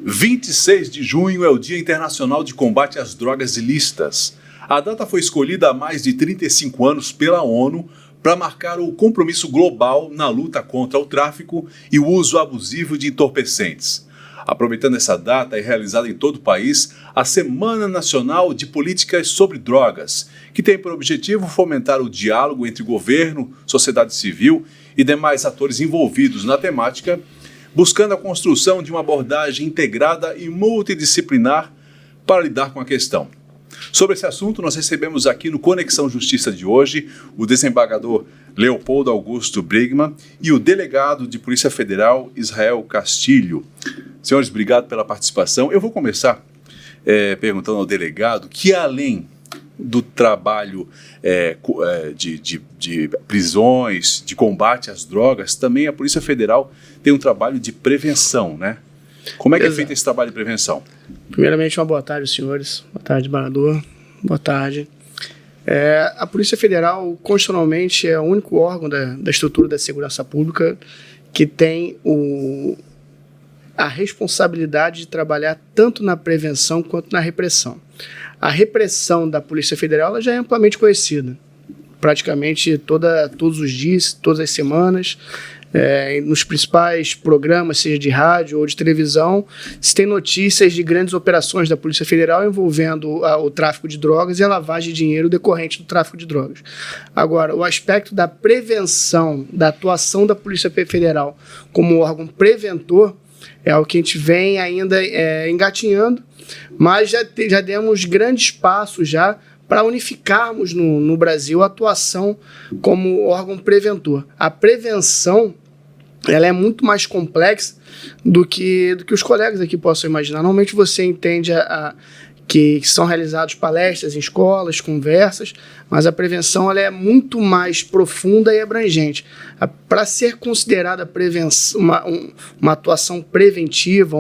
(26 de junho é o Dia Internacional de Combate às Drogas Ilícitas. A data foi escolhida há mais de 35 anos pela ONU para marcar o compromisso global na luta contra o tráfico e o uso abusivo de entorpecentes. Aproveitando essa data, é realizada em todo o país a Semana Nacional de Políticas sobre Drogas, que tem por objetivo fomentar o diálogo entre governo, sociedade civil e demais atores envolvidos na temática, buscando a construção de uma abordagem integrada e multidisciplinar para lidar com a questão. Sobre esse assunto, nós recebemos aqui no Conexão Justiça de hoje o desembargador Leopoldo Augusto Brigman e o delegado de Polícia Federal Israel Castilho. Senhores, obrigado pela participação. Eu vou começar perguntando ao delegado que, além do trabalho de prisões, de combate às drogas, também a Polícia Federal tem um trabalho de prevenção, né? Como é que é feito esse trabalho de prevenção? Primeiramente, uma boa tarde, senhores. Boa tarde, desembargador. Boa tarde. A Polícia Federal, constitucionalmente, é o único órgão da estrutura da segurança pública que tem a responsabilidade de trabalhar tanto na prevenção quanto na repressão. A repressão da Polícia Federal ela já é amplamente conhecida. Praticamente todos os dias, todas as semanas, nos principais programas, seja de rádio ou de televisão, se tem notícias de grandes operações da Polícia Federal envolvendo o tráfico de drogas e a lavagem de dinheiro decorrente do tráfico de drogas. Agora, o aspecto da prevenção, da atuação da Polícia Federal como órgão preventor, é o que a gente vem ainda engatinhando, mas já demos grandes passos já para unificarmos no Brasil a atuação como órgão preventor. A prevenção ela é muito mais complexa do que os colegas aqui possam imaginar. Normalmente você entende que são realizadas palestras em escolas, conversas, mas a prevenção ela é muito mais profunda e abrangente. Para ser considerada prevenção, uma atuação preventiva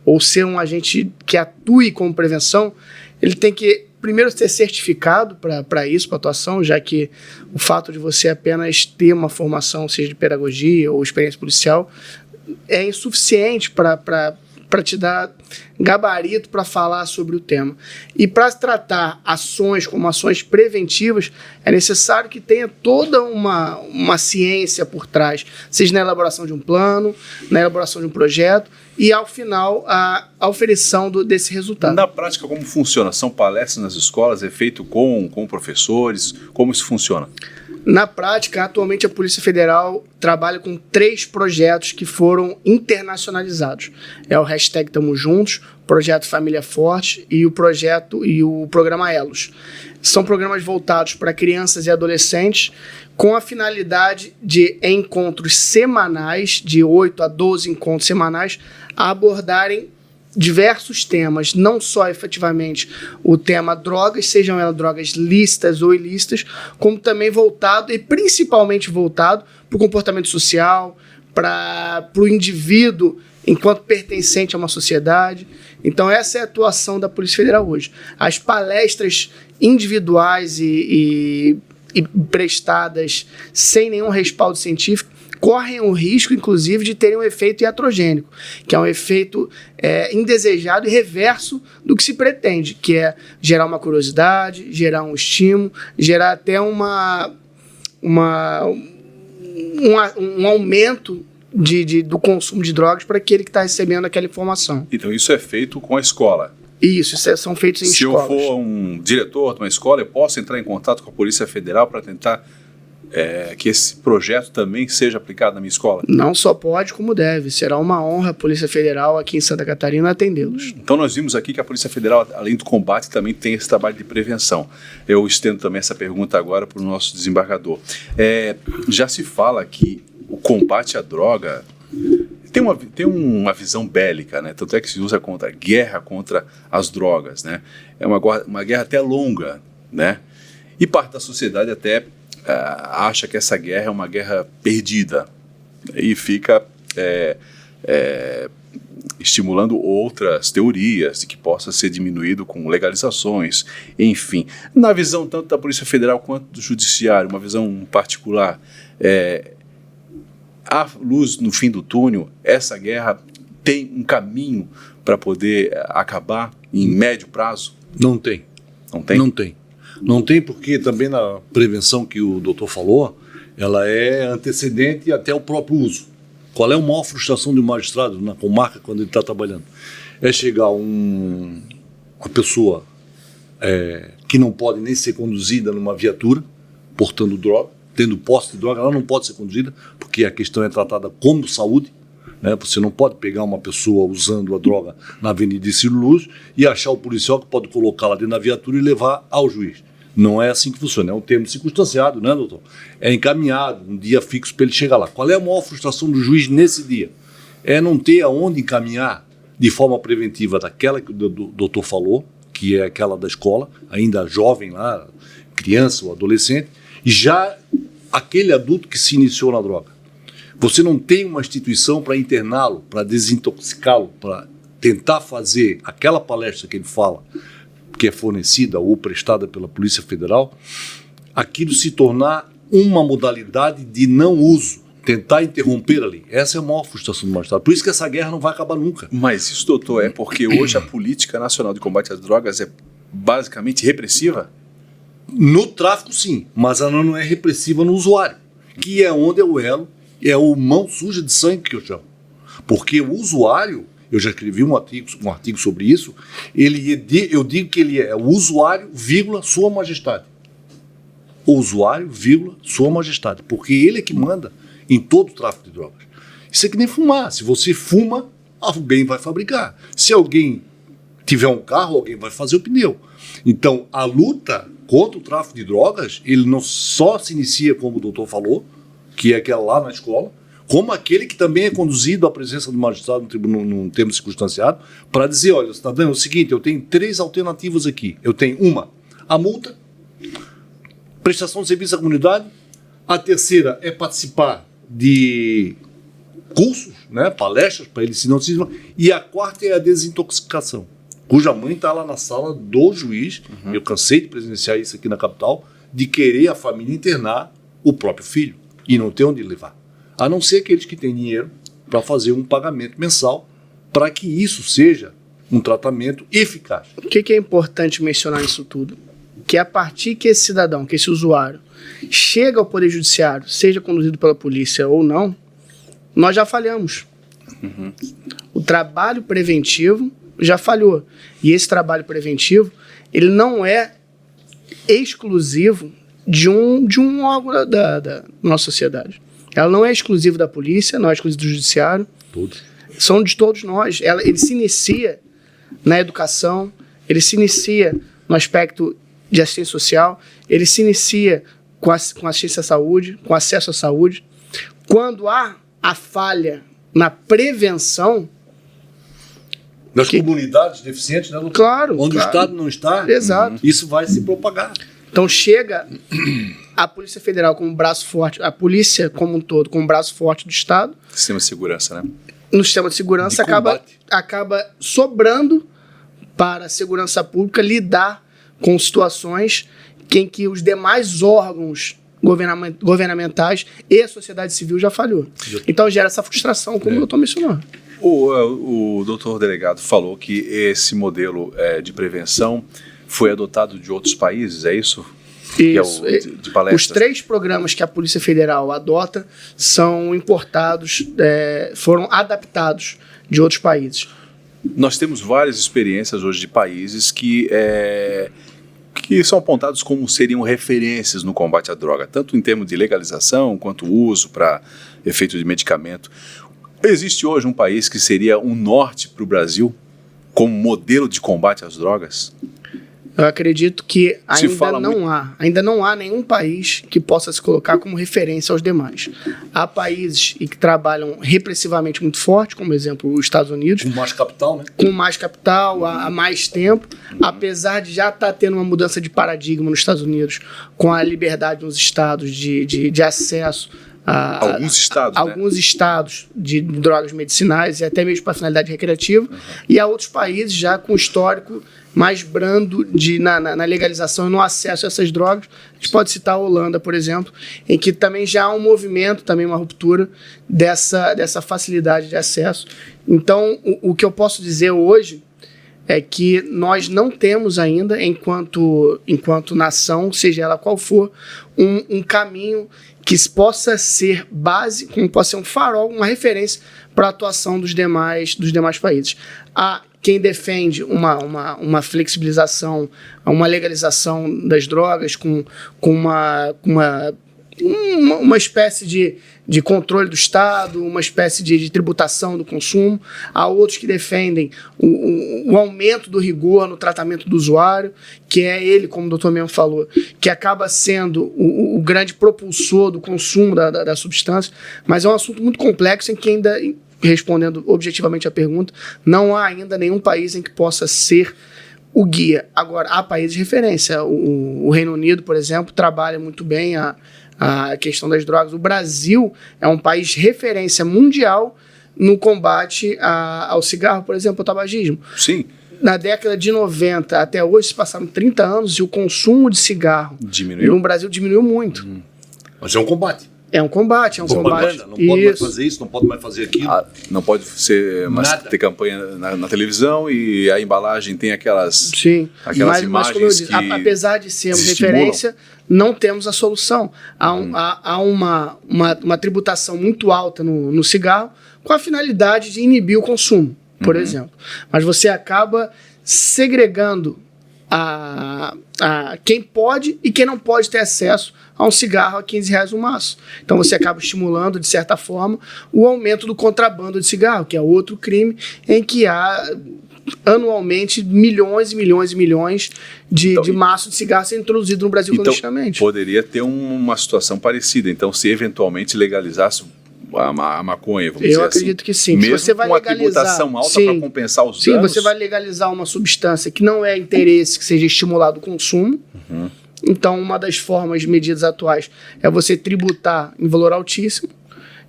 ou ser um agente que atue como prevenção, ele tem que primeiro ser certificado para isso, para atuação, já que o fato de você apenas ter uma formação, seja de pedagogia ou experiência policial, é insuficiente para te dar gabarito para falar sobre o tema. E para tratar ações como ações preventivas, é necessário que tenha toda uma ciência por trás, seja na elaboração de um plano, na elaboração de um projeto e, ao final, a oferição desse resultado. Na prática, como funciona? São palestras nas escolas? É feito com professores? Como isso funciona? Na prática, atualmente a Polícia Federal trabalha com 3 projetos que foram internacionalizados. É o hashtag Tamo Juntos, Projeto Família Forte e o Programa Elos. São programas voltados para crianças e adolescentes com a finalidade de encontros semanais, de 8 a 12 encontros semanais, a abordarem diversos temas, não só efetivamente o tema drogas, sejam elas drogas lícitas ou ilícitas, como também voltado e principalmente voltado para o comportamento social, para o indivíduo enquanto pertencente a uma sociedade. Então essa é a atuação da Polícia Federal hoje. As palestras individuais e prestadas sem nenhum respaldo científico correm o risco, inclusive, de terem um efeito iatrogênico, que é um efeito indesejado e reverso do que se pretende, que é gerar uma curiosidade, gerar um estímulo, gerar até um aumento do consumo de drogas para aquele que está recebendo aquela informação. Então isso é feito com a escola? Isso são feitos em escolas. Se eu for um diretor de uma escola, eu posso entrar em contato com a Polícia Federal para tentar que esse projeto também seja aplicado na minha escola? Não só pode, como deve. Será uma honra a Polícia Federal aqui em Santa Catarina atendê-los. Então nós vimos aqui que a Polícia Federal, além do combate, também tem esse trabalho de prevenção. Eu estendo também essa pergunta agora para o nosso desembargador. Já se fala que o combate à droga tem uma visão bélica, né? Tanto é que se usa contra a guerra contra as drogas, né? É uma guerra até longa, né? E parte da sociedade até acha que essa guerra é uma guerra perdida e fica estimulando outras teorias de que possa ser diminuído com legalizações, enfim. Na visão tanto da Polícia Federal quanto do Judiciário, uma visão particular, há luz no fim do túnel? Essa guerra tem um caminho para poder acabar em médio prazo? Não tem. Não tem? Não tem. Não tem, porque também na prevenção que o doutor falou, ela é antecedente até o próprio uso. Qual é a maior frustração de um magistrado na comarca quando ele está trabalhando? É chegar uma pessoa que não pode nem ser conduzida numa viatura, portando droga, tendo posse de droga, ela não pode ser conduzida, porque a questão é tratada como saúde, né? Você não pode pegar uma pessoa usando a droga na Avenida Ciro Luz e achar o policial que pode colocá-la dentro da viatura e levar ao juiz. Não é assim que funciona, é um termo circunstanciado, né, doutor? É encaminhado, um dia fixo para ele chegar lá. Qual é a maior frustração do juiz nesse dia? É não ter aonde encaminhar de forma preventiva daquela que o doutor falou, que é aquela da escola, ainda jovem lá, criança ou adolescente, e já aquele adulto que se iniciou na droga. Você não tem uma instituição para interná-lo, para desintoxicá-lo, para tentar fazer aquela palestra que ele fala, que é fornecida ou prestada pela Polícia Federal, aquilo se tornar uma modalidade de não uso, tentar interromper ali. Essa é a maior frustração do magistrado. Por isso que essa guerra não vai acabar nunca. Mas isso, doutor, é porque hoje a Política Nacional de Combate às Drogas é basicamente repressiva? No tráfico, sim, mas ela não é repressiva no usuário, que é onde é o elo, é o mão suja de sangue que eu chamo. Porque o usuário, eu já escrevi um artigo sobre isso, eu digo que ele é o usuário, vírgula, sua majestade. O usuário, vírgula, sua majestade. Porque ele é que manda em todo o tráfico de drogas. Isso é que nem fumar. Se você fuma, alguém vai fabricar. Se alguém tiver um carro, alguém vai fazer o pneu. Então, a luta contra o tráfico de drogas, ele não só se inicia, como o doutor falou, que é aquela lá na escola, como aquele que também é conduzido à presença do magistrado no tribunal, num termo circunstanciado, para dizer, olha, cidadão, é o seguinte, eu tenho 3 alternativas aqui. Eu tenho uma, a multa, prestação de serviço à comunidade, a terceira é participar de cursos, né, palestras para ele ensinar o sistema, e a quarta é a desintoxicação, cuja mãe está lá na sala do juiz, eu cansei de presenciar isso aqui na capital, de querer a família internar o próprio filho, e não ter onde levar. A não ser aqueles que têm dinheiro para fazer um pagamento mensal para que isso seja um tratamento eficaz. O que é importante mencionar nisso tudo? Que a partir que esse cidadão, que esse usuário, chega ao Poder Judiciário, seja conduzido pela polícia ou não, nós já falhamos. O trabalho preventivo já falhou. E esse trabalho preventivo, ele não é exclusivo de um órgão da nossa sociedade. Ela não é exclusiva da polícia, não é exclusiva do judiciário. Todos. São de todos nós. Ele se inicia na educação, ele se inicia no aspecto de assistência social, ele se inicia com assistência à saúde, com acesso à saúde. Quando há a falha na prevenção... Das comunidades deficientes, né, doutor? Claro. Onde claro. o Estado não está, Exato. Isso vai se propagar. Então chega a Polícia Federal como braço forte, a polícia como um todo como braço forte do Estado. Sistema de segurança, né? No sistema de segurança acaba sobrando para a segurança pública lidar com situações em que os demais órgãos governamentais e a sociedade civil já falhou. Então gera essa frustração, como o doutor mencionou. O doutor delegado falou que esse modelo de prevenção foi adotado de outros países, é isso? Isso. Que é o de palestras. Os 3 programas que a Polícia Federal adota são importados, foram adaptados de outros países. Nós temos várias experiências hoje de países que são apontados como seriam referências no combate à droga, tanto em termos de legalização quanto uso para efeito de medicamento. Existe hoje um país que seria um norte para o Brasil como modelo de combate às drogas? Eu acredito que ainda não há nenhum país que possa se colocar como referência aos demais. Há países que trabalham repressivamente muito forte, como exemplo os Estados Unidos. Com mais capital, né? Com mais capital, há mais tempo, apesar de já estar tendo uma mudança de paradigma nos Estados Unidos, com a liberdade nos estados de acesso Alguns estados, alguns estados de drogas medicinais e até mesmo para finalidade recreativa, e há outros países já com histórico mais brando na legalização e no acesso a essas drogas. A gente pode citar a Holanda, por exemplo, em que também já há um movimento, também uma ruptura dessa facilidade de acesso. Então, o que eu posso dizer hoje é que nós não temos ainda, enquanto nação, seja ela qual for, um caminho que possa ser base, como possa ser um farol, uma referência para a atuação dos demais países. Há quem defende uma flexibilização, uma legalização das drogas com uma espécie de controle do Estado, uma espécie de tributação do consumo. Há outros que defendem o aumento do rigor no tratamento do usuário, que é ele, como o doutor mesmo falou, que acaba sendo o grande propulsor do consumo da substância, mas é um assunto muito complexo em que ainda, respondendo objetivamente à pergunta, não há ainda nenhum país em que possa ser o guia. Agora, há países de referência. O Reino Unido, por exemplo, trabalha muito bem a questão das drogas. O Brasil é um país de referência mundial no combate ao cigarro, por exemplo, ao tabagismo. Sim. Na década de 90 até hoje, se passaram 30 anos e o consumo de cigarro no Brasil diminuiu muito. Mas é um combate. É um combate. Não pode mais fazer isso, não pode mais fazer aquilo. Não pode ter campanha na televisão e a embalagem tem aquelas imagens mas como eu disse, apesar de sermos referência, não temos a solução. Há uma tributação muito alta no cigarro com a finalidade de inibir o consumo, por exemplo. Mas você acaba segregando a quem pode e quem não pode ter acesso a um cigarro a R$15 o maço. Então você acaba estimulando, de certa forma, o aumento do contrabando de cigarro, que é outro crime em que há anualmente milhões e milhões e milhões de maços de cigarro sendo introduzidos no Brasil clandestinamente. Poderia ter uma situação parecida. Então, se eventualmente legalizasse a maconha, vamos dizer assim. Eu acredito que sim. Mesmo você vai com legalizar, uma tributação alta para compensar os danos. Sim, você vai legalizar uma substância que não é interesse que seja estimulado o consumo. Então, uma das formas de medidas atuais é você tributar em valor altíssimo.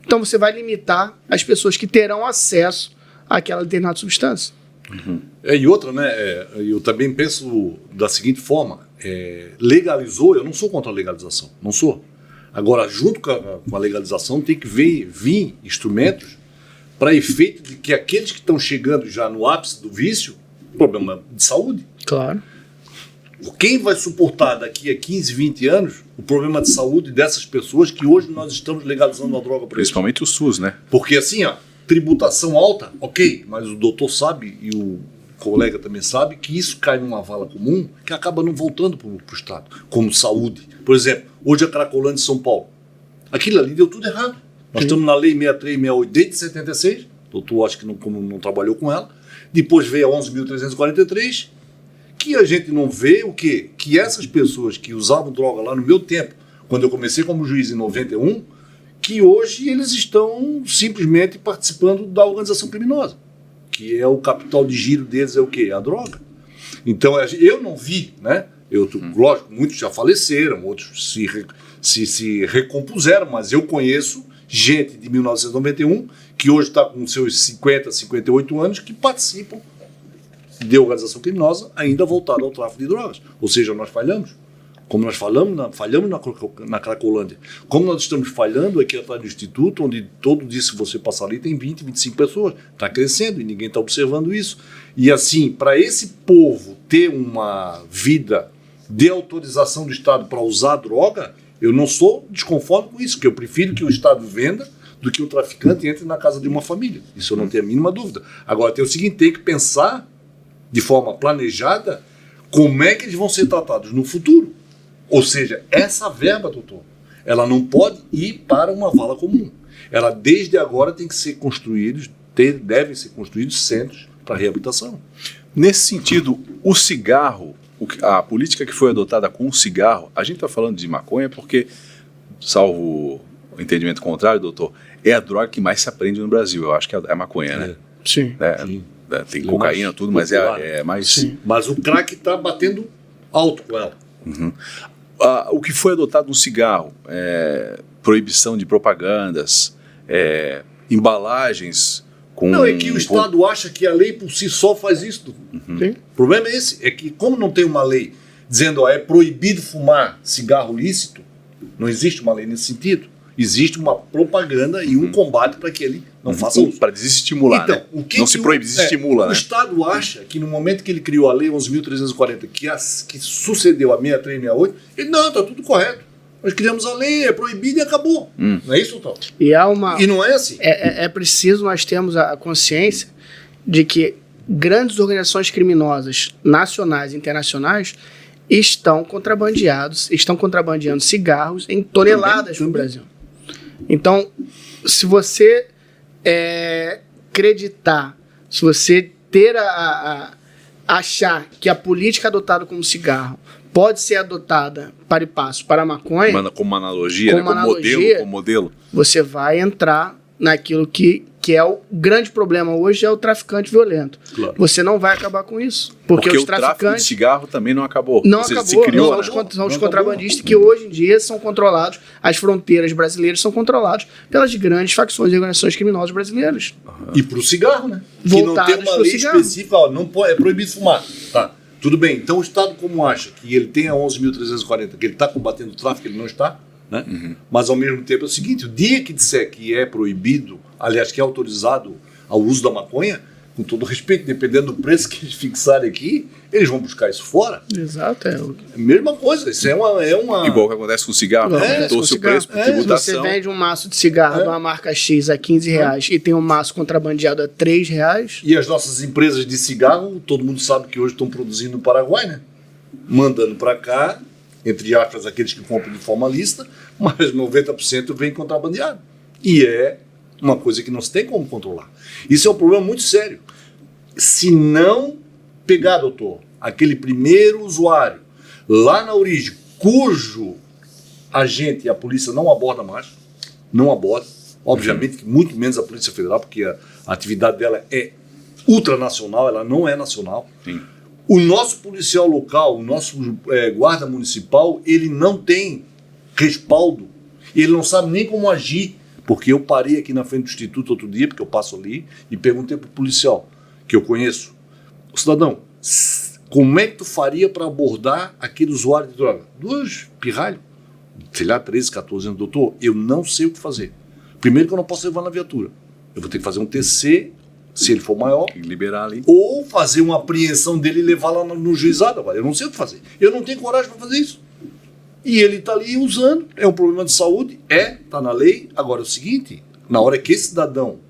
Então, você vai limitar as pessoas que terão acesso àquela determinada substância. E outra, né? Eu também penso da seguinte forma: legalizou, eu não sou contra a legalização, não sou. Agora, junto com a legalização, tem que vir instrumentos para efeito de que aqueles que estão chegando já no ápice do vício, problema de saúde. Claro. Quem vai suportar daqui a 15, 20 anos o problema de saúde dessas pessoas que hoje nós estamos legalizando a droga? Principalmente o SUS, né? Porque assim, tributação alta, ok, mas o doutor sabe e o colega também sabe que isso cai numa vala comum que acaba não voltando para o Estado, como saúde. Por exemplo, hoje a Cracolândia de São Paulo, aquilo ali deu tudo errado. Nós estamos na Lei 6368 desde 76, o doutor acho que não trabalhou com ela, depois veio a 11.343, que a gente não vê o quê? Que essas pessoas que usavam droga lá no meu tempo, quando eu comecei como juiz em 91, que hoje eles estão simplesmente participando da organização criminosa, que é o capital de giro deles é o quê? A droga. Então, eu não vi, né? Lógico, muitos já faleceram, outros se recompuseram, mas eu conheço gente de 1991 que hoje está com seus 50, 58 anos que participam de organização criminosa ainda voltada ao tráfico de drogas. Ou seja, nós falhamos. Como nós falhamos na Cracolândia. Como nós estamos falhando aqui atrás do Instituto, onde todo dia, se você passar ali, tem 20, 25 pessoas. Está crescendo e ninguém está observando isso. E assim, para esse povo ter uma vida de autorização do Estado para usar droga, eu não sou desconforme com isso, porque eu prefiro que o Estado venda do que o traficante entre na casa de uma família. Isso eu não tenho a mínima dúvida. Agora, tem o seguinte, tem que pensar de forma planejada como é que eles vão ser tratados no futuro. Ou seja, essa verba, doutor, ela não pode ir para uma vala comum. Ela, desde agora, tem que ser devem ser construídos centros para reabilitação. Nesse sentido, o cigarro, a política que foi adotada com o cigarro, a gente está falando de maconha porque, salvo o entendimento contrário, doutor, é a droga que mais se aprende no Brasil. Eu acho que é a maconha, né? Sim. Sim. Tem cocaína, tudo, mas é mais... Sim. Mas o crack está batendo alto com ela. O que foi adotado no cigarro, proibição de propagandas, embalagens com... Não, é que o Estado acha que a lei por si só faz isso. Sim. O problema é esse, é que como não tem uma lei dizendo é proibido fumar cigarro lícito, não existe uma lei nesse sentido. Existe uma propaganda e um combate para que ele não faça uso. Para desestimular, Então, né? o que Não que se proíbe, desestimula, o né? Estado acha que no momento que ele criou a lei 11.340, que sucedeu a 6368, ele, não, está tudo correto. Nós criamos a lei, é proibido e acabou. Não é isso, Tom? E há uma... E não é assim. É preciso nós termos a consciência de que grandes organizações criminosas nacionais e internacionais estão contrabandeando cigarros em toneladas no Brasil. Então, se você acreditar, se você ter achar que a política adotada como cigarro pode ser adotada para e passo para a maconha, Como uma analogia, como né? uma Como analogia, modelo. você vai entrar naquilo que é o grande problema hoje, é o traficante violento. Claro. Você não vai acabar com isso. Porque os o tráfico de traficantes cigarro também não acabou. não Ou seja, acabou. se criou, São né? os contrabandistas que hoje em dia são controlados, as fronteiras brasileiras são controladas pelas grandes facções e organizações criminosas brasileiras. E para o cigarro, né? Que não Voltadas tem uma pro lei cigarro. específica, ó, não pode, é proibido fumar. Tá, tudo bem. Então o Estado, como acha que ele tem a 11.340, que ele está combatendo o tráfico, ele não está, né? Mas ao mesmo tempo é o seguinte, o dia que disser que é proibido, aliás, que é autorizado ao uso da maconha, com todo respeito, dependendo do preço que eles fixarem aqui, eles vão buscar isso fora. Exato. É a mesma coisa, isso é uma... Igual que acontece com o cigarro, aumentou-se o preço por Se tributação. você vende um maço de cigarro de uma marca X a R$15 e tem um maço contrabandeado a R$3, E as nossas empresas de cigarro, todo mundo sabe que hoje estão produzindo no Paraguai, né? Mandando para cá, entre aspas, aqueles que compram de forma lícita, mas 90% vem contrabandeado. E é uma coisa que não se tem como controlar. Isso é um problema muito sério. Se não pegar, doutor, aquele primeiro usuário lá na origem, cujo agente e a polícia não aborda mais, não aborda, obviamente que muito menos a Polícia Federal, porque a atividade dela é ultranacional, ela não é nacional. Sim. O nosso policial local, o nosso guarda municipal, ele não tem respaldo, ele não sabe nem como agir, porque eu parei aqui na frente do Instituto outro dia, porque eu passo ali, e perguntei para o policial, que eu conheço, o cidadão, como é que tu faria para abordar aquele usuário de droga? Dois pirralhos, sei lá, 13, 14 anos, doutor, eu não sei o que fazer. Primeiro que eu não posso levar na viatura, eu vou ter que fazer um TC, se ele for maior, Tem que liberar ali. ou fazer uma apreensão dele e levar lá no juizado. Agora, eu não sei o que fazer. Eu não tenho coragem para fazer isso. E ele está ali usando, é um problema de saúde, está na lei. Agora, é o seguinte, na hora que esse cidadão,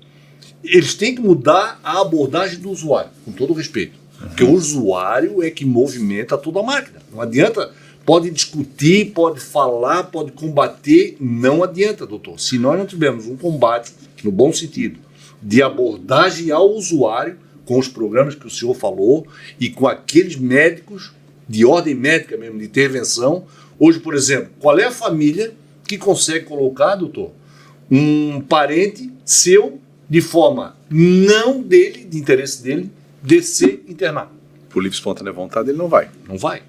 eles têm que mudar a abordagem do usuário, com todo o respeito. Porque o usuário é que movimenta toda a máquina. Não adianta, pode discutir, pode falar, pode combater, não adianta, doutor. Se nós não tivermos um combate, no bom sentido, de abordagem ao usuário, com os programas que o senhor falou, e com aqueles médicos, de ordem médica mesmo, de intervenção. Hoje, por exemplo, qual é a família que consegue colocar, doutor, um parente seu, de forma não dele, de interesse dele, de ser internado? Por livre espontânea vontade, ele não vai. Não vai.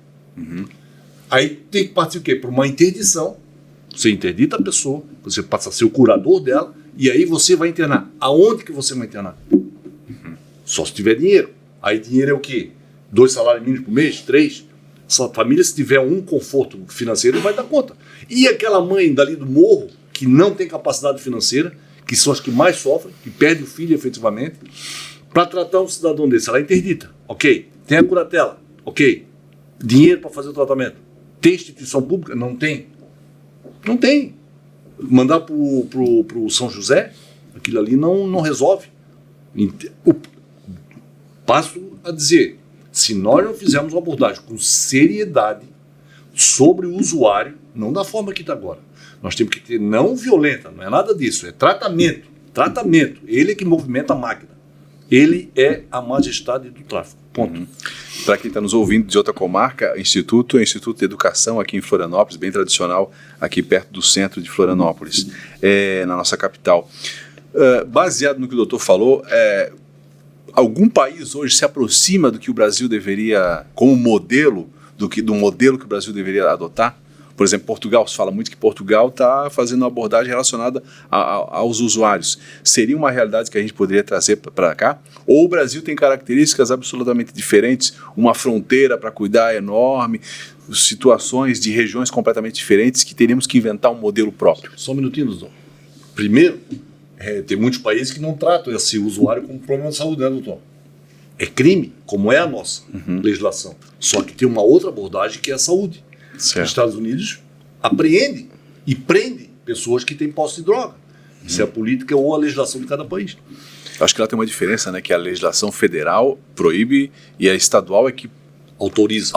Aí tem que partir o quê? Para uma interdição. Você interdita a pessoa, você passa a ser o curador dela, e aí você vai internar. Aonde que você vai internar? Só se tiver dinheiro. Aí dinheiro é o quê? 2 salários mínimos por mês? 3? Essa família, se tiver um conforto financeiro, vai dar conta. E aquela mãe dali do morro, que não tem capacidade financeira, que são as que mais sofrem, que perde o filho efetivamente, para tratar um cidadão desse, ela é interdita. Ok. Tem a curatela. Ok. Dinheiro para fazer o tratamento. Tem instituição pública? Não tem. Não tem. Mandar pro São José, aquilo ali não resolve. Passo a dizer, se nós não fizermos uma abordagem com seriedade sobre o usuário, não da forma que está agora, nós temos que ter, não violenta, não é nada disso, é tratamento. Tratamento. Ele é que movimenta a máquina. Ele é a majestade do tráfico. Ponto. Para quem está nos ouvindo de outra comarca, o Instituto de Educação aqui em Florianópolis, bem tradicional, aqui perto do centro de Florianópolis, na nossa capital. Baseado no que o doutor falou, algum país hoje se aproxima do que o Brasil deveria, como modelo, do modelo que o Brasil deveria adotar? Por exemplo, Portugal, se fala muito que Portugal está fazendo uma abordagem relacionada aos usuários. Seria uma realidade que a gente poderia trazer para cá? Ou o Brasil tem características absolutamente diferentes, uma fronteira para cuidar enorme, situações de regiões completamente diferentes que teríamos que inventar um modelo próprio? Só um minutinho, doutor. Primeiro, tem muitos países que não tratam esse usuário como problema de saúde, né, doutor? É crime, como é a nossa legislação. Só que tem uma outra abordagem que é a saúde. Certo. Os Estados Unidos apreende e prende pessoas que têm posse de droga. Isso é a política ou a legislação de cada país. Acho que lá tem uma diferença, né? Que a legislação federal proíbe e a estadual é que autoriza,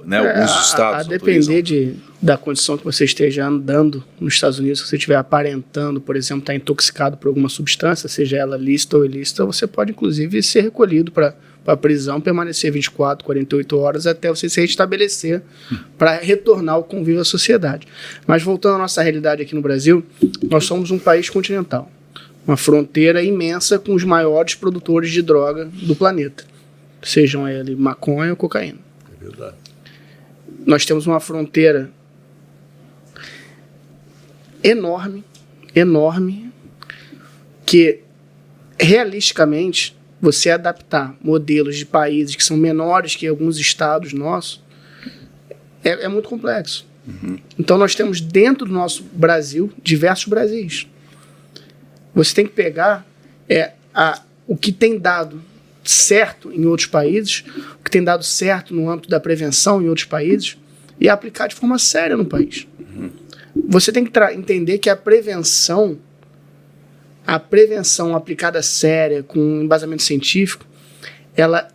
né? Alguns estados. A depender da condição que você esteja andando nos Estados Unidos, se você estiver aparentando, por exemplo, estar intoxicado por alguma substância, seja ela lícita ou ilícita, você pode inclusive ser recolhido para a prisão, permanecer 24, 48 horas até você se restabelecer para retornar ao convívio à sociedade. Mas voltando à nossa realidade aqui no Brasil, nós somos um país continental, uma fronteira imensa com os maiores produtores de droga do planeta, sejam eles maconha ou cocaína. É verdade. Nós temos uma fronteira enorme, que realisticamente você adaptar modelos de países que são menores que alguns estados nossos é muito complexo. Então nós temos dentro do nosso Brasil diversos Brasis. Você tem que pegar o que tem dado certo em outros países, o que tem dado certo no âmbito da prevenção em outros países e aplicar de forma séria no país. Você tem que entender que a prevenção aplicada séria, com embasamento científico, ela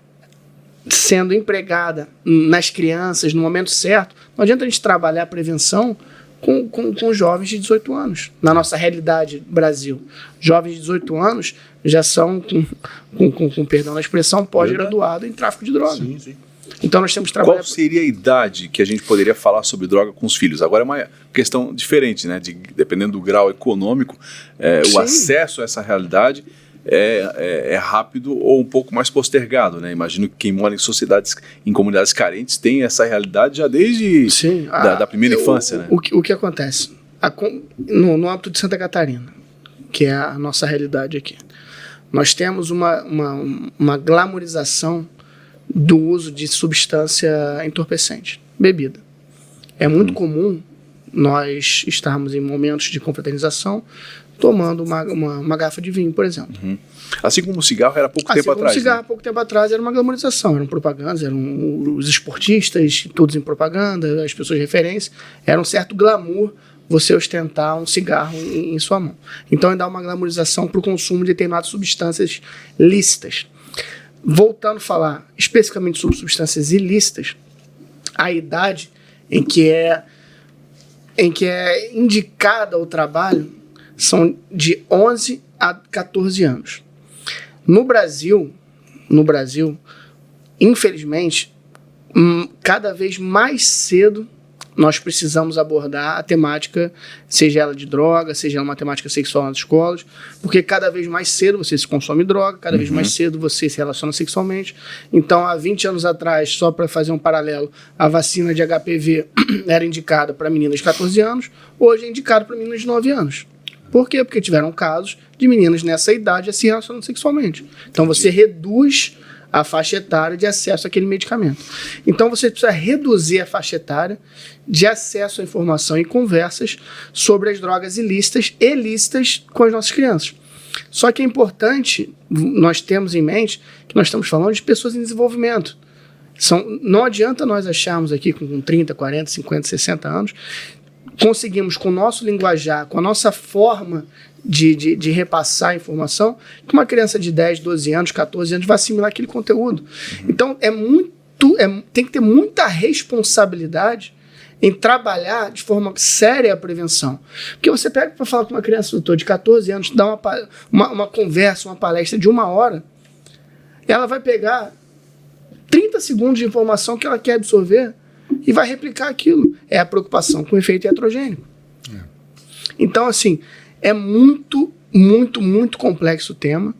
sendo empregada nas crianças no momento certo, não adianta a gente trabalhar a prevenção com jovens de 18 anos. Na nossa realidade Brasil, jovens de 18 anos já são, com perdão da expressão, pós-graduado em tráfico de droga. Sim, sim. Então nós temos que trabalhar... Qual seria a idade que a gente poderia falar sobre droga com os filhos? Agora é uma questão diferente, né? Dependendo do grau econômico, o acesso a essa realidade é rápido ou um pouco mais postergado, né? Imagino que quem mora em comunidades carentes tem essa realidade já desde da primeira infância, né? O que acontece? No âmbito de Santa Catarina, que é a nossa realidade aqui, nós temos uma glamorização do uso de substância entorpecente, bebida. É muito comum nós estarmos em momentos de confraternização tomando uma garrafa de vinho, por exemplo. Assim como o cigarro era há pouco tempo atrás. O cigarro, pouco tempo atrás, era uma glamorização, eram propagandas, eram os esportistas, todos em propaganda, as pessoas de referência, era um certo glamour você ostentar um cigarro em sua mão. Então, dá uma glamorização para o consumo de determinadas substâncias lícitas. Voltando a falar especificamente sobre substâncias ilícitas, a idade em que é indicada o trabalho são de 11 a 14 anos. No Brasil, infelizmente, cada vez mais cedo nós precisamos abordar a temática, seja ela de droga, seja ela uma temática sexual nas escolas, porque cada vez mais cedo você se consome droga, cada vez mais cedo você se relaciona sexualmente. Então, há 20 anos atrás, só para fazer um paralelo, a vacina de HPV era indicada para meninas de 14 anos, hoje é indicada para meninas de 9 anos. Por quê? Porque tiveram casos de meninas nessa idade se relacionando sexualmente. Então, você reduz a faixa etária de acesso àquele medicamento. Então, você precisa reduzir a faixa etária de acesso à informação e conversas sobre as drogas ilícitas e lícitas com as nossas crianças. Só que é importante nós termos em mente que nós estamos falando de pessoas em desenvolvimento. Não adianta nós acharmos aqui com 30, 40, 50, 60 anos, conseguimos com o nosso linguajar, com a nossa forma de repassar a informação, que uma criança de 10, 12 anos, 14 anos vai assimilar aquele conteúdo. Então, tem que ter muita responsabilidade em trabalhar de forma séria a prevenção. Porque você pega para falar com uma criança, doutor, de 14 anos, dá uma conversa, uma palestra de 1 hora, ela vai pegar 30 segundos de informação que ela quer absorver e vai replicar aquilo. É a preocupação com o efeito iatrogênico. Então, assim, é muito, muito, muito complexo o tema.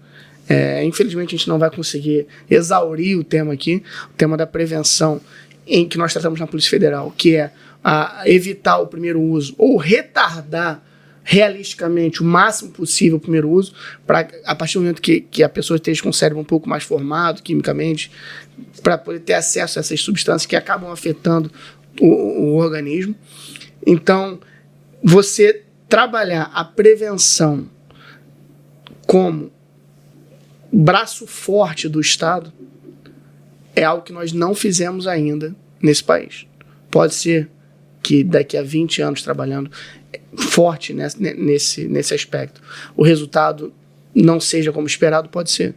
Infelizmente, a gente não vai conseguir exaurir o tema aqui, o tema da prevenção, em que nós tratamos na Polícia Federal, que é a evitar o primeiro uso ou retardar realisticamente o máximo possível o primeiro uso, para a partir do momento que a pessoa esteja com o cérebro um pouco mais formado quimicamente, para poder ter acesso a essas substâncias que acabam afetando o organismo. Então, você trabalhar a prevenção como braço forte do Estado é algo que nós não fizemos ainda nesse país. Pode ser que daqui a 20 anos trabalhando forte nesse aspecto, o resultado não seja como esperado, pode ser.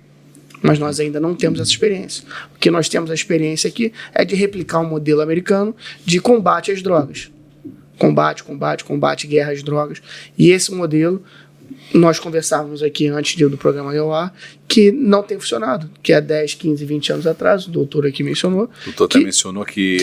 Mas nós ainda não temos essa experiência. O que nós temos a experiência aqui é de replicar um modelo americano de combate às drogas. Combate, guerra às drogas. E esse modelo, nós conversávamos aqui antes do programa ao ar, que não tem funcionado, que há 10, 15, 20 anos atrás, o doutor aqui mencionou. O doutor até mencionou que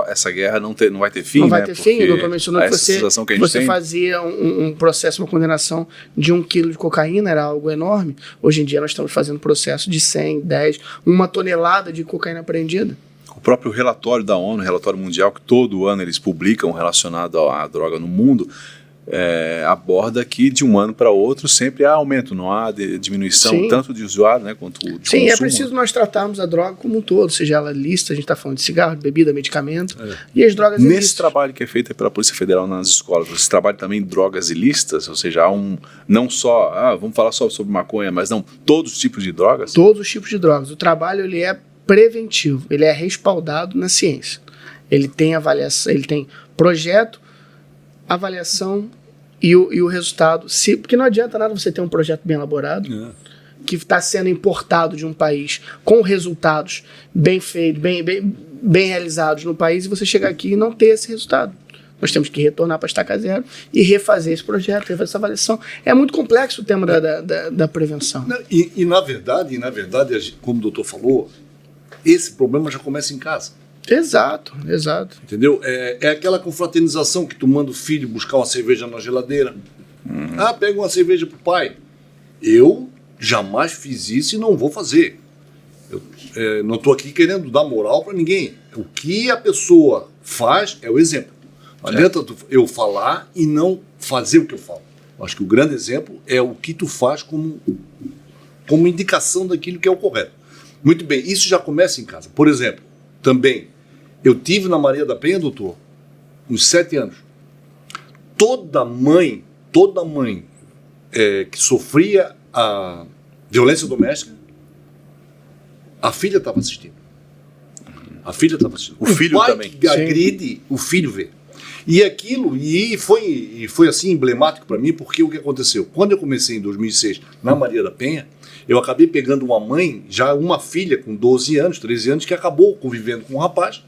essa guerra não vai ter fim, não vai né? ter fim, o doutor mencionou que você tem... fazia um processo, uma condenação de 1 quilo de cocaína, era algo enorme. Hoje em dia nós estamos fazendo processo de 100, 10, 1 tonelada de cocaína apreendida. O próprio relatório da ONU, relatório mundial, que todo ano eles publicam relacionado à droga no mundo, aborda que de um ano para outro sempre há aumento, não há diminuição. Sim. Tanto de usuário, né, quanto de Sim, consumo. É preciso nós tratarmos a droga como um todo, seja ela lícita, a gente está falando de cigarro, de bebida, medicamento, e as drogas ilícitas. Nesse trabalho que é feito pela Polícia Federal nas escolas, você trabalha também em drogas ilícitas, ou seja, há não só, vamos falar só sobre maconha, mas não, todos os tipos de drogas? Todos os tipos de drogas. O trabalho ele é preventivo, ele é respaldado na ciência. Ele tem avaliação, ele tem projeto, avaliação e o resultado. Porque não adianta nada você ter um projeto bem elaborado, que está sendo importado de um país com resultados bem feitos, bem realizados no país, e você chegar aqui e não ter esse resultado. Nós temos que retornar para a estaca zero e refazer esse projeto, refazer essa avaliação. É muito complexo o tema da prevenção. E na verdade, como o doutor falou, esse problema já começa em casa. Exato. Entendeu? É aquela confraternização que tu manda o filho buscar uma cerveja na geladeira. Pega uma cerveja pro pai. Eu jamais fiz isso e não vou fazer. Eu não estou aqui querendo dar moral para ninguém. O que a pessoa faz é o exemplo. Não adianta eu falar e não fazer o que eu falo. Acho que o grande exemplo é o que tu faz como indicação daquilo que é o correto. Muito bem, isso já começa em casa. Por exemplo, também, eu tive na Maria da Penha, doutor, uns 7 anos. Toda mãe que sofria a violência doméstica, a filha estava assistindo. O filho pai também. Que agride, o filho vê. E aquilo, foi assim emblemático para mim, porque o que aconteceu? Quando eu comecei em 2006 na Maria da Penha, eu acabei pegando uma mãe, já uma filha com 12 anos, 13 anos, que acabou convivendo com um rapaz,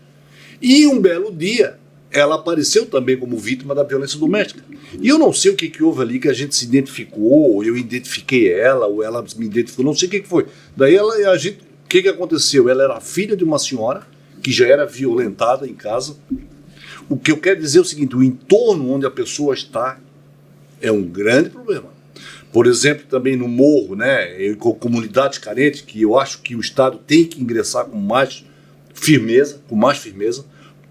e um belo dia ela apareceu também como vítima da violência doméstica. E eu não sei o que houve ali que a gente se identificou, ou eu identifiquei ela, ou ela me identificou, não sei o que foi. Daí o que aconteceu? Ela era filha de uma senhora que já era violentada em casa. O que eu quero dizer é o seguinte: o entorno onde a pessoa está é um grande problema. Por exemplo, também no morro, né, com comunidades carentes, que eu acho que o Estado tem que ingressar com mais firmeza,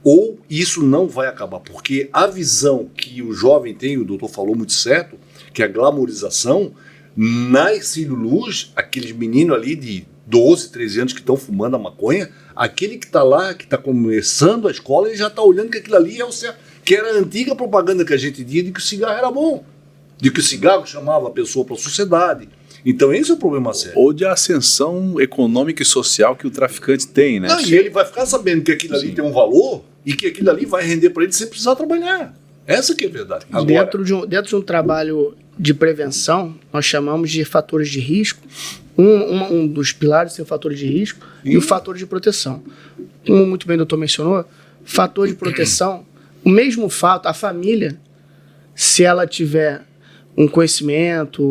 ou isso não vai acabar. Porque a visão que o jovem tem, o doutor falou muito certo, que é a glamorização, nasce luz, aqueles meninos ali de 12, 13 anos que estão fumando a maconha, aquele que está lá, que está começando a escola, ele já está olhando que aquilo ali é o certo, que era a antiga propaganda que a gente dizia de que o cigarro era bom, de que o cigarro chamava a pessoa para a sociedade. Então esse é o problema sério. Ou de ascensão econômica e social que o traficante tem, né? E ele vai ficar sabendo que aquilo ali tem um valor e que aquilo ali vai render para ele sem precisar trabalhar. Essa que é a verdade. Agora, dentro de um trabalho de prevenção, nós chamamos de fatores de risco. Um dos pilares é o fator de risco e o fator de proteção. Como muito bem o doutor mencionou, fator de proteção, o mesmo fato, a família, se ela tiver um conhecimento,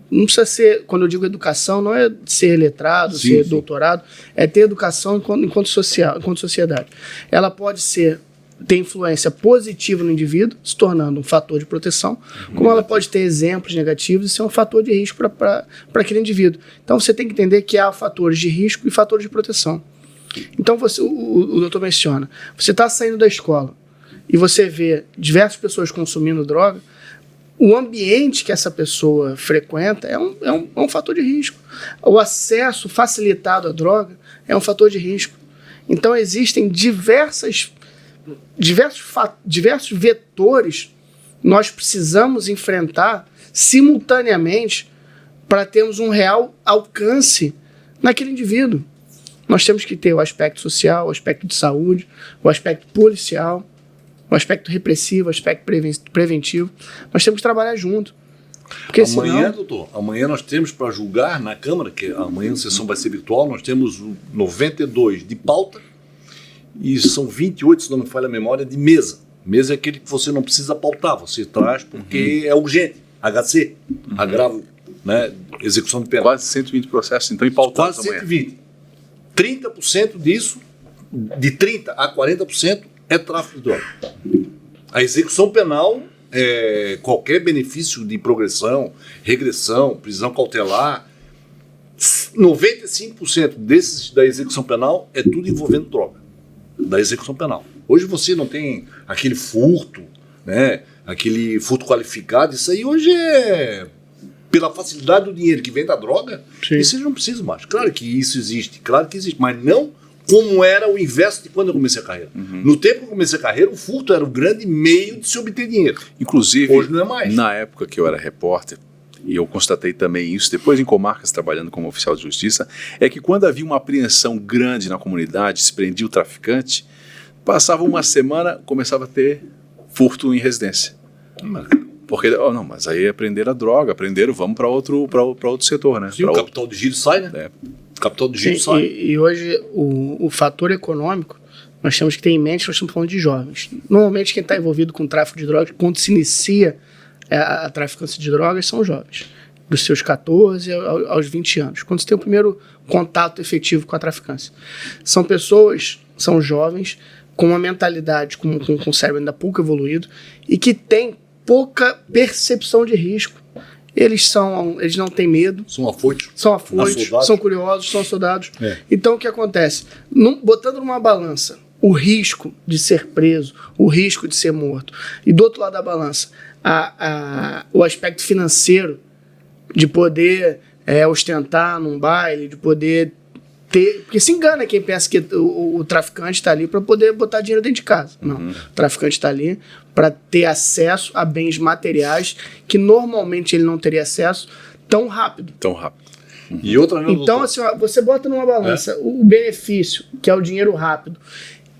não precisa ser, quando eu digo educação, não é ser letrado, ser doutorado, é ter educação enquanto sociedade. Ela pode ter influência positiva no indivíduo, se tornando um fator de proteção, como ela pode ter exemplos negativos e ser um fator de risco para aquele indivíduo. Então você tem que entender que há fatores de risco e fatores de proteção. Então o doutor menciona, você está saindo da escola e você vê diversas pessoas consumindo droga, o ambiente que essa pessoa frequenta é um fator de risco. O acesso facilitado à droga é um fator de risco. Então, existem diversos vetores nós precisamos enfrentar simultaneamente para termos um real alcance naquele indivíduo. Nós temos que ter o aspecto social, o aspecto de saúde, o aspecto policial, o aspecto repressivo, o aspecto preventivo. Nós temos que trabalhar junto. Porque amanhã, doutor, amanhã nós temos para julgar na Câmara, que amanhã a sessão vai ser virtual, nós temos 92 de pauta e são 28, se não me falha a memória, de mesa. Mesa é aquele que você não precisa pautar, você traz porque é urgente. HC, agravo, né, execução de pena. Quase 120 processos, então, em pautados quase 120. 30% disso, de 30% a 40%, é tráfico de droga. A execução penal, qualquer benefício de progressão, regressão, prisão cautelar, 95% desses da execução penal é tudo envolvendo droga, da execução penal. Hoje você não tem aquele furto, né, aquele furto qualificado, isso aí hoje é pela facilidade do dinheiro que vem da droga, Sim. isso não precisa mais. Claro que isso existe, mas não como era o inverso de quando eu comecei a carreira. No tempo que eu comecei a carreira, o furto era o grande meio de se obter dinheiro. Inclusive, hoje não é mais. Na época que eu era repórter, e eu constatei também isso, depois em comarcas trabalhando como oficial de justiça, é que quando havia uma apreensão grande na comunidade, se prendia o traficante, passava uma semana, começava a ter furto em residência. Porque, não, mas aí aprenderam a droga, vamos para outro setor, né? Sim, o capital de giro sai, né? Capital de giro sai. E hoje o fator econômico, nós temos que ter em mente, nós estamos falando de jovens. Normalmente quem está envolvido com tráfico de drogas, quando se inicia a traficância de drogas, são jovens, dos seus 14 aos 20 anos, quando você tem o primeiro contato efetivo com a traficância. São pessoas, são jovens, com uma mentalidade, com o cérebro ainda pouco evoluído, e que têm pouca percepção de risco. Eles não têm medo. São afoitos, são curiosos, são soldados. Então, o que acontece? Botando numa balança o risco de ser preso, o risco de ser morto, e do outro lado da balança, o aspecto financeiro de poder ostentar num baile, de poder ter... Porque se engana quem pensa que o traficante está ali para poder botar dinheiro dentro de casa. Não. O traficante está ali para ter acesso a bens materiais que normalmente ele não teria acesso tão rápido. E outra, né, então, assim, ó, você bota numa balança o benefício, que é o dinheiro rápido,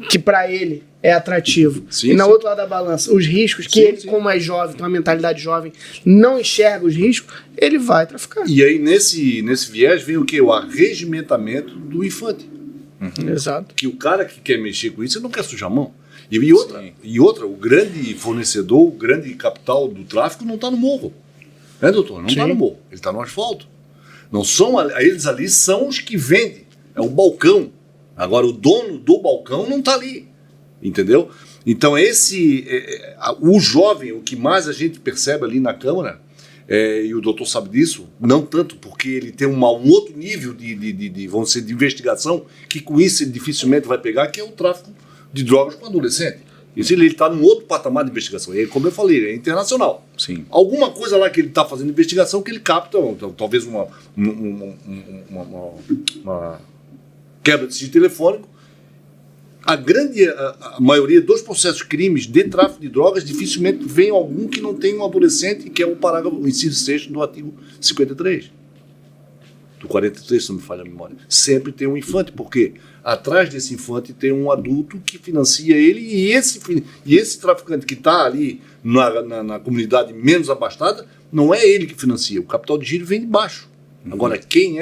que para ele é atrativo. Sim, e na outra lado da balança, os riscos, que ele, como é jovem, tem uma mentalidade jovem, não enxerga os riscos, ele vai traficar. E aí, nesse viés, vem o quê? O arregimentamento do infante. Exato. Que o cara que quer mexer com isso, ele não quer sujar a mão. E outra, o grande fornecedor, o grande capital do tráfico não está no morro. Né, doutor? Não está no morro. Ele está no asfalto. Não são, eles ali são os que vendem. É o balcão. Agora, o dono do balcão não está ali. Entendeu? Então, o jovem, o que mais a gente percebe ali na Câmara, e o doutor sabe disso, não tanto porque ele tem um outro nível vamos dizer, de investigação, que com isso ele dificilmente vai pegar, que é o tráfico de drogas com adolescente. Isso ele está num outro patamar de investigação. E, como eu falei, é internacional. Sim. Alguma coisa lá que ele está fazendo investigação que ele capta, talvez uma quebra de sigilo telefônico. A maioria dos processos crimes de tráfico de drogas dificilmente vem algum que não tem um adolescente, que é o parágrafo, o inciso 6 do artigo 53. Do 43, se não me falha a memória. Sempre tem um infante, porque atrás desse infante tem um adulto que financia ele, e esse traficante que está ali na comunidade menos abastada, não é ele que financia, o capital de giro vem de baixo. Agora, quem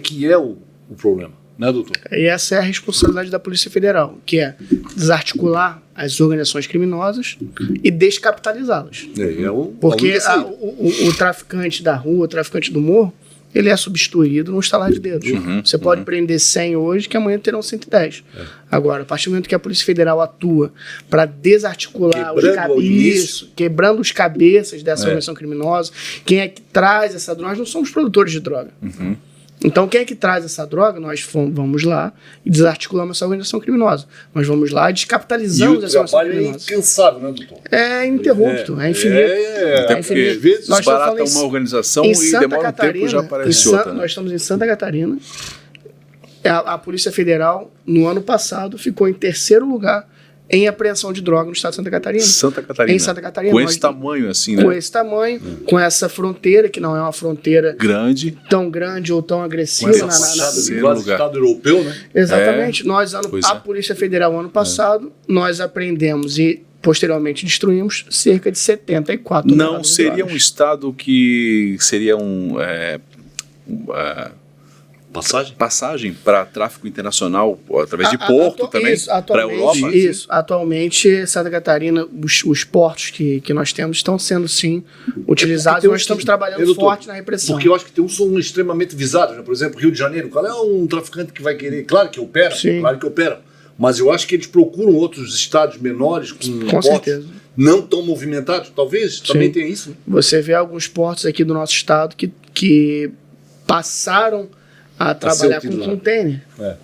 que é o problema, né, doutor? E essa é a responsabilidade da Polícia Federal, que é desarticular as organizações criminosas e descapitalizá-las. Porque o traficante da rua, o traficante do morro, ele é substituído num estalar de dedos. Você pode prender 100 hoje, que amanhã terão 110. Agora, a partir do momento que a Polícia Federal atua para desarticular quebrando os cabeças dessa organização criminosa, quem é que traz essa droga? Nós não somos produtores de droga. Então, quem é que traz essa droga? Nós vamos lá e desarticulamos essa organização criminosa. Nós vamos lá e descapitalizamos essa organização criminosa. É incansável, né, doutor? É ininterrupto, é infinito. Até porque às vezes Nós desbarata uma organização e demora um tempo e já aparece outra. Nós estamos em Santa Catarina. A Polícia Federal, no ano passado, ficou em terceiro lugar em apreensão de droga no estado de Santa Catarina. Em Santa Catarina. Com esse tamanho, assim, né? Com esse tamanho, com essa fronteira, que não é uma fronteira tão grande ou tão agressiva. Com essa fachada de quase estado europeu, né? Exatamente. A Polícia Federal, ano passado, nós apreendemos e posteriormente destruímos cerca de 74 Não seria um estado que seria passagem para tráfico internacional através de porto também para a Europa? Isso. Atualmente, Santa Catarina, os portos que nós temos estão sendo, sim, utilizados. Nós estamos trabalhando forte na repressão. Porque eu acho que tem um extremamente visado, né? Por exemplo, Rio de Janeiro. Qual é um traficante que vai querer? Claro que opera, mas eu acho que eles procuram outros estados menores com portos certeza. Não tão movimentados. Talvez também tenha isso. Você vê alguns portos aqui do nosso estado que passaram a trabalhar com container.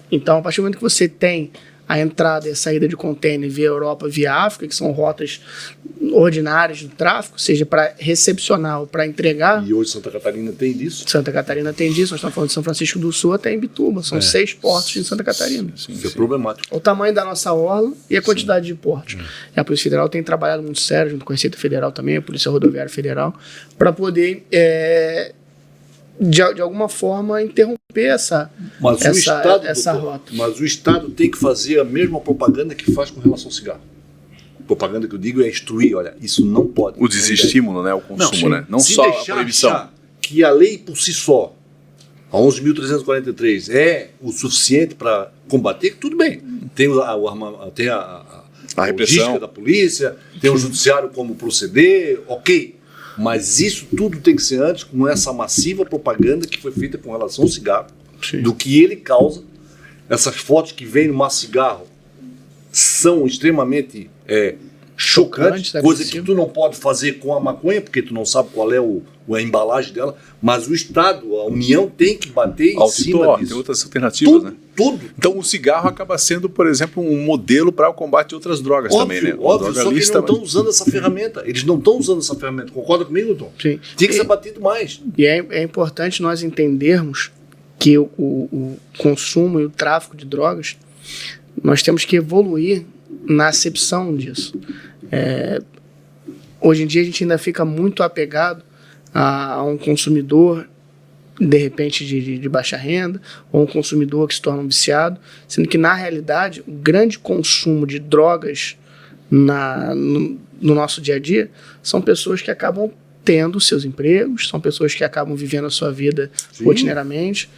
Então, a partir do momento que você tem a entrada e a saída de container via Europa, via África, que são rotas ordinárias do tráfico, seja para recepcionar ou para entregar. E hoje Santa Catarina tem disso? Santa Catarina tem disso. Nós estamos falando de São Francisco do Sul até em Bituba. São 6 portos em Santa Catarina. Isso é problemático. O tamanho da nossa orla e a quantidade de portos. E a Polícia Federal tem trabalhado muito sério, junto com a Receita Federal também, a Polícia Rodoviária Federal, para poder... De alguma forma interromper essa rota. Mas o Estado tem que fazer a mesma propaganda que faz com relação ao cigarro. Propaganda que eu digo é instruir, olha, isso não pode. O desestímulo, né? O consumo, né? Não só a proibição. Que a lei por si só, a 11.343, é o suficiente para combater, tudo bem. Tem a repressão da polícia, tem o judiciário como proceder, ok. Mas isso tudo tem que ser antes com essa massiva propaganda que foi feita com relação ao cigarro, do que ele causa. Essas fotos que vêm no maço cigarro são extremamente chocantes, coisa que tu não pode fazer com a maconha, porque tu não sabe qual é a embalagem dela, mas o Estado, a União tem que bater em cima disso. Tem outras alternativas, né? Tudo. Então o cigarro acaba sendo, por exemplo, um modelo para o combate de outras drogas também, né? Óbvio, só que eles não estão usando essa ferramenta. Eles não estão usando essa ferramenta. Concorda comigo, Tom? Sim. Tem que ser batido mais. E é importante nós entendermos que o consumo e o tráfico de drogas, nós temos que evoluir na acepção disso. Hoje em dia a gente ainda fica muito apegado a um consumidor, de repente de baixa renda, ou um consumidor que se torna um viciado, sendo que, na realidade, o grande consumo de drogas no nosso dia a dia são pessoas que acabam tendo seus empregos, são pessoas que acabam vivendo a sua vida rotineiramente.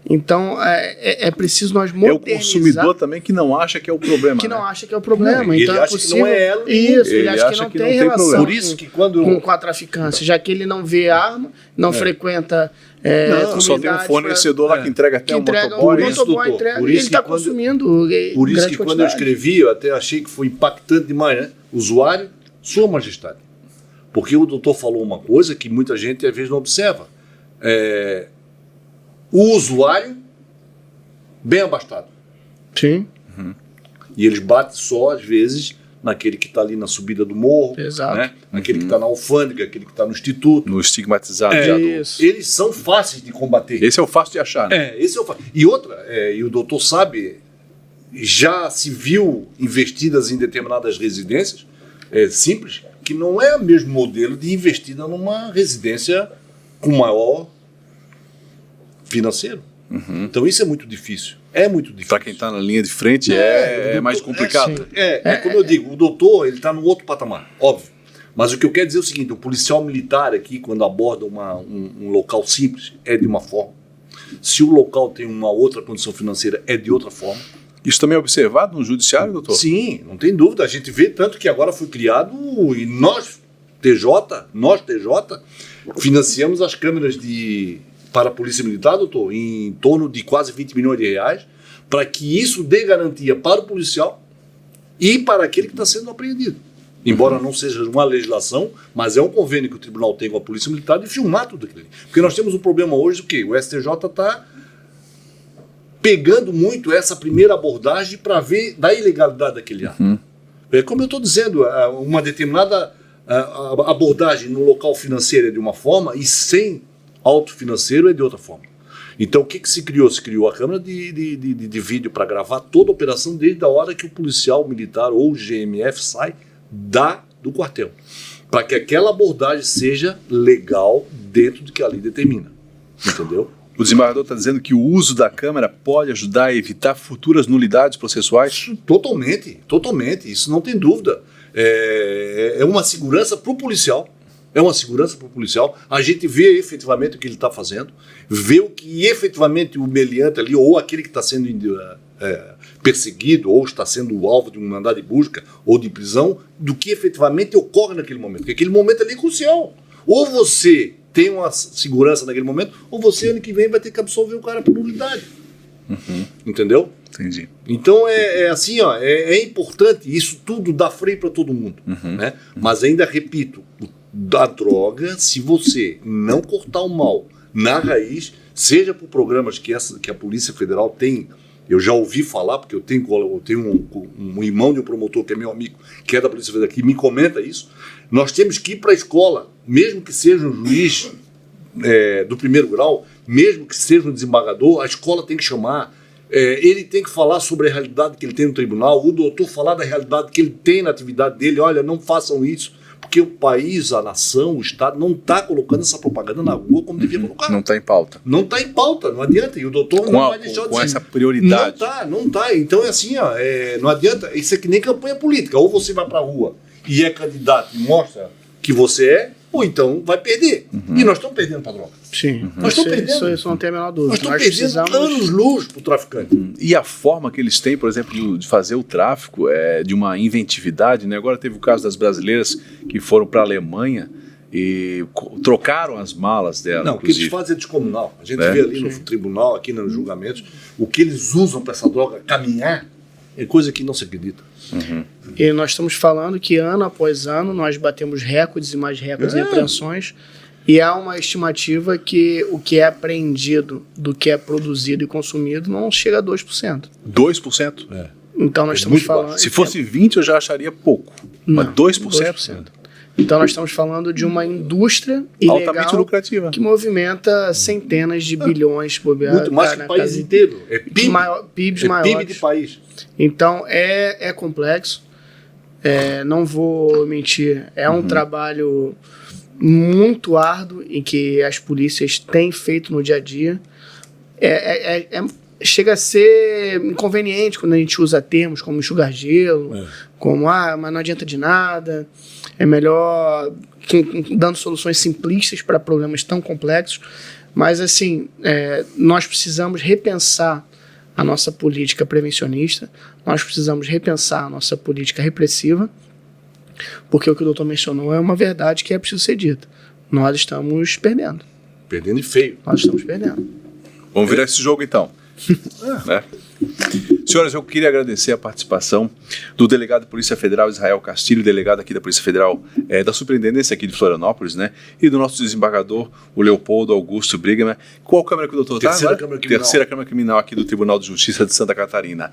Então, é preciso nós modernizar. É o consumidor também que não acha que é o problema. Que não acha que é o problema. Então, ele acha que não é ela. Isso, ele acha que não tem relação Por isso que quando com a traficância, já que ele não vê arma, não frequenta... só tem um fornecedor lá que entrega até um motoboy. Ele está consumindo. Por isso que quando eu escrevi, eu até achei que foi impactante demais, né? Usuário, Sua Majestade. Porque o doutor falou uma coisa que muita gente às vezes não observa. O usuário bem abastado. Sim. E eles batem só, às vezes, naquele que está ali na subida do morro, né? Naquele que está na alfândega, aquele que está no instituto. No estigmatizado. Eles são fáceis de combater. Esse é o fácil de achar, né? Esse é o fácil. E outra, e o doutor sabe, já se viu investidas em determinadas residências simples, que não é o mesmo modelo de investida numa residência com maior financeiro. Então isso é muito difícil. É muito difícil. Para quem está na linha de frente é mais complicado. Como eu digo, o doutor ele está num outro patamar, óbvio. Mas o que eu quero dizer é o seguinte, o policial militar aqui, quando aborda um local simples, é de uma forma. Se o local tem uma outra condição financeira, é de outra forma. Isso também é observado no judiciário, doutor? Sim, não tem dúvida. A gente vê tanto que agora foi criado e nós, TJ, financiamos as câmeras para a Polícia Militar, doutor, em torno de quase 20 milhões de reais, para que isso dê garantia para o policial e para aquele que está sendo apreendido. Embora não seja uma legislação, mas é um convênio que o tribunal tem com a Polícia Militar de filmar tudo aquilo. Porque nós temos um problema hoje, o quê? O STJ está pegando muito essa primeira abordagem para ver da ilegalidade daquele ato. É como eu estou dizendo, uma determinada abordagem no local financeiro é de uma forma e sem auto financeiro é de outra forma. Então, o que se criou? Se criou a câmera de vídeo para gravar toda a operação desde a hora que o policial militar ou o GMF sai do quartel, para que aquela abordagem seja legal dentro do que a lei determina. Entendeu? O desembargador está dizendo que o uso da câmera pode ajudar a evitar futuras nulidades processuais? Totalmente, totalmente. Isso não tem dúvida. É uma segurança para o policial. É uma segurança para o policial. A gente vê efetivamente o que ele está fazendo, vê o que efetivamente o meliante ali, ou aquele que está sendo perseguido, ou está sendo alvo de um mandado de busca ou de prisão, do que efetivamente ocorre naquele momento. Porque aquele momento ali é crucial. Ou você tem uma segurança naquele momento, ou você ano que vem vai ter que absolver o cara por nulidade. Entendeu? Entendi. Então assim, ó, é importante, isso tudo dá freio para todo mundo. Né? Mas ainda repito, da droga, se você não cortar o mal na raiz, seja por programas que a Polícia Federal tem, eu já ouvi falar, porque eu tenho um irmão de um promotor que é meu amigo, que é da Polícia Federal, que me comenta isso. Nós temos que ir para a escola, mesmo que seja um juiz do primeiro grau, mesmo que seja um desembargador, a escola tem que chamar, ele tem que falar sobre a realidade que ele tem no tribunal, o doutor falar da realidade que ele tem na atividade dele. Olha, não façam isso, porque o país, a nação, o Estado não está colocando essa propaganda na rua como devia colocar. Não está em pauta. Não está em pauta, não adianta. E o doutor não vai deixar de com essa prioridade. Não está. Então é assim, ó, não adianta. Isso é que nem campanha política. Ou você vai para a rua e é candidato e mostra que você é, ou então vai perder. E nós estamos perdendo para a droga. Sim, nós estamos perdendo. Isso não tem a menor dúvida. Nós estamos perdendo anos-luz para o traficante. E a forma que eles têm, por exemplo, de fazer o tráfico é de uma inventividade, né? Agora teve o caso das brasileiras que foram para a Alemanha e trocaram as malas dela. Não, inclusive. O que eles fazem é descomunal. A gente vê ali no tribunal, aqui nos julgamentos, o que eles usam para essa droga caminhar é coisa que não se acredita. E nós estamos falando que ano após ano nós batemos recordes e mais recordes em apreensões, e há uma estimativa que o que é apreendido do que é produzido e consumido não chega a 2%. 2%? Então nós estamos falando... Se fosse 20% eu já acharia pouco, mas 2%? Então nós estamos falando de uma indústria ilegal altamente lucrativa, que movimenta centenas de bilhões. Muito mais que o país inteiro. É PIB. PIBs maiores. PIB de país. Então é complexo. Não vou mentir. É um trabalho muito árduo em que as polícias têm feito no dia a dia. Chega a ser inconveniente quando a gente usa termos como enxugar gelo, como mas não adianta de nada, é melhor dando soluções simplistas para problemas tão complexos. Mas assim, nós precisamos repensar a nossa política prevencionista, nós precisamos repensar a nossa política repressiva, porque o que o doutor mencionou é uma verdade que é preciso ser dita. Nós estamos perdendo. Perdendo e feio. Nós estamos perdendo. Vamos virar esse jogo então. Né? Senhoras, eu queria agradecer a participação do delegado de Polícia Federal Israel Castilho, delegado aqui da Polícia Federal da Superintendência aqui de Florianópolis, né? E do nosso desembargador, o Leopoldo Augusto Brigman. Qual câmara que o doutor está? Terceira Câmara Criminal aqui do Tribunal de Justiça de Santa Catarina.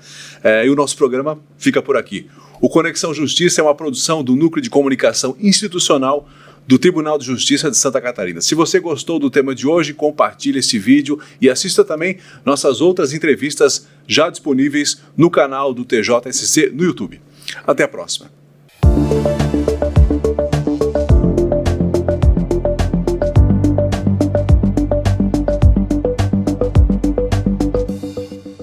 E o nosso programa fica por aqui. O Conexão Justiça é uma produção do Núcleo de Comunicação Institucional do Tribunal de Justiça de Santa Catarina. Se você gostou do tema de hoje, compartilhe este vídeo e assista também nossas outras entrevistas já disponíveis no canal do TJSC no YouTube. Até a próxima.